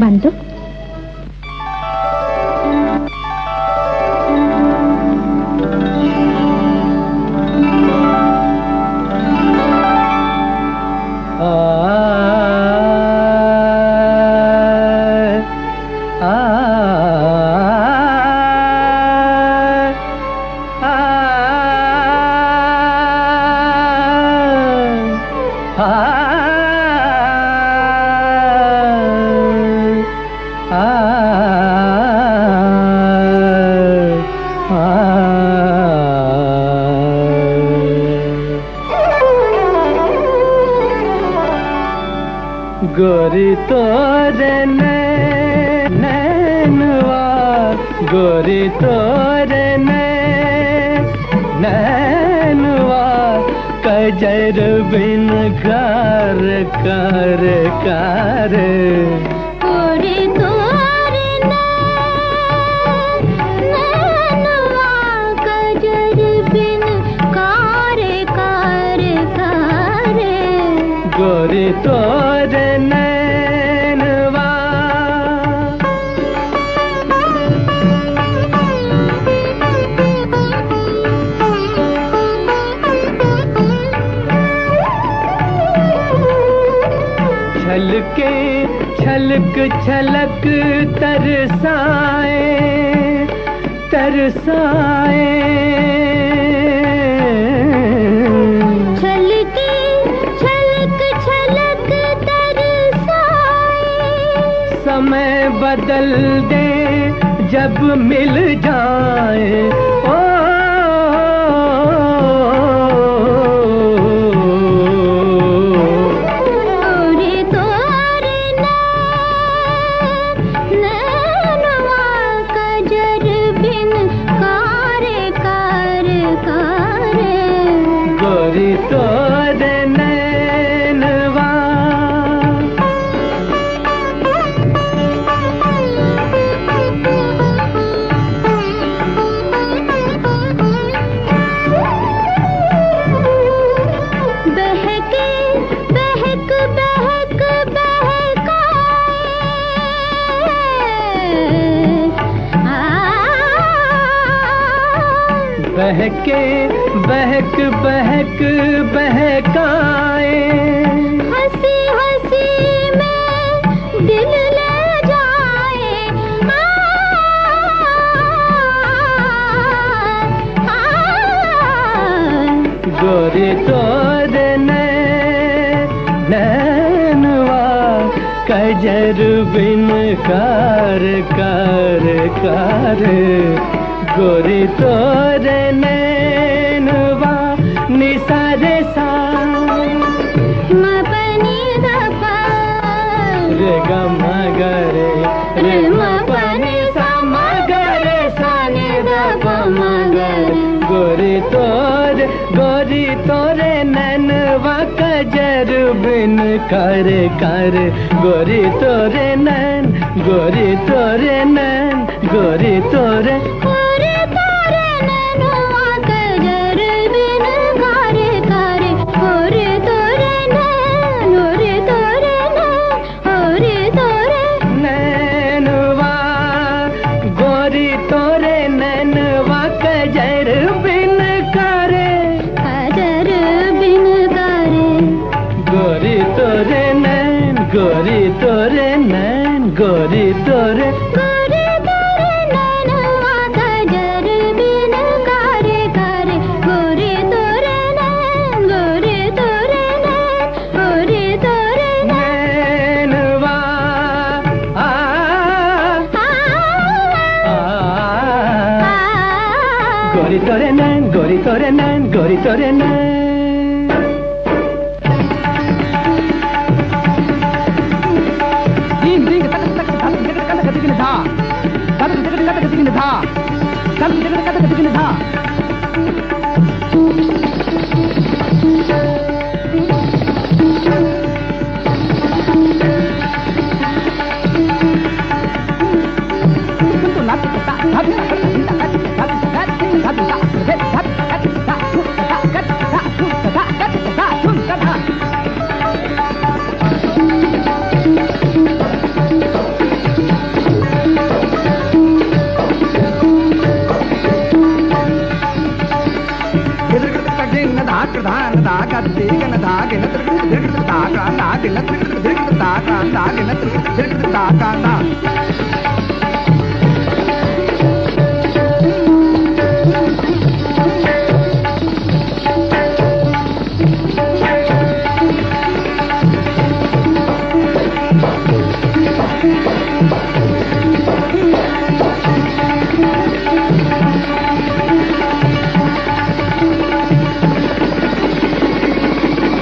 ಬಂತು. गोरी तोरे नैनवा, गोरी तोरे नैनवा, कजर बिन कार कार कार। गोरी तोरे नैनवा, कजर बिन कार कार कार। गोरी तोरे नैनवा, छलके छलक छलक तरसाए तरसाए। छलके छलक छलक तरसाए। समय बदल दे जब मिल जाए। ओ गोरी तोरे नैनवा, कजर बिन कार कार कार। गोरी तोरे नैनवा, बहके बहक बहक बहकाए। बहके बहक बहक बहकाए। हंसी हंसी में दिल ले जाए। गोरी तोरे नैनवा, कजर बिन कार कार कार। गोरी तोरे नैनवा, निसारे सा मपनी दपा रे ग म ग रे रे म प नि सा म ग रे सा नि द प म ग रे। गोरी तोरे नैनवा, कजर बिन कार कार। गोरी तोरे नैन, गोरी तोरे नैन, गोरी तोरे गोरी तोरे नैनवा, कजर बिन कार कार। गोरी तोरे नैन, गोरी तोरे नैन, गोरी तोरे नैनवा, गोरी तोरे नैनवा, कजर बिन करे, कजर बिन कार। गोरी तोरे नैन, गोरी तोरे नैन, गोरी तोरे गोरी तोरे नैनवा, कजर बिन कार कार। गोरी तोरे नैन, गोरी तोरे नैन, गोरी तोरे नैनवा। आ गोरी तोरे नैन, गोरी तोरे नैन, गोरी तोरे नैन। धान धागा दिगन धागिन धिक धागा धागिन धिक धागा धागिन धिक धागा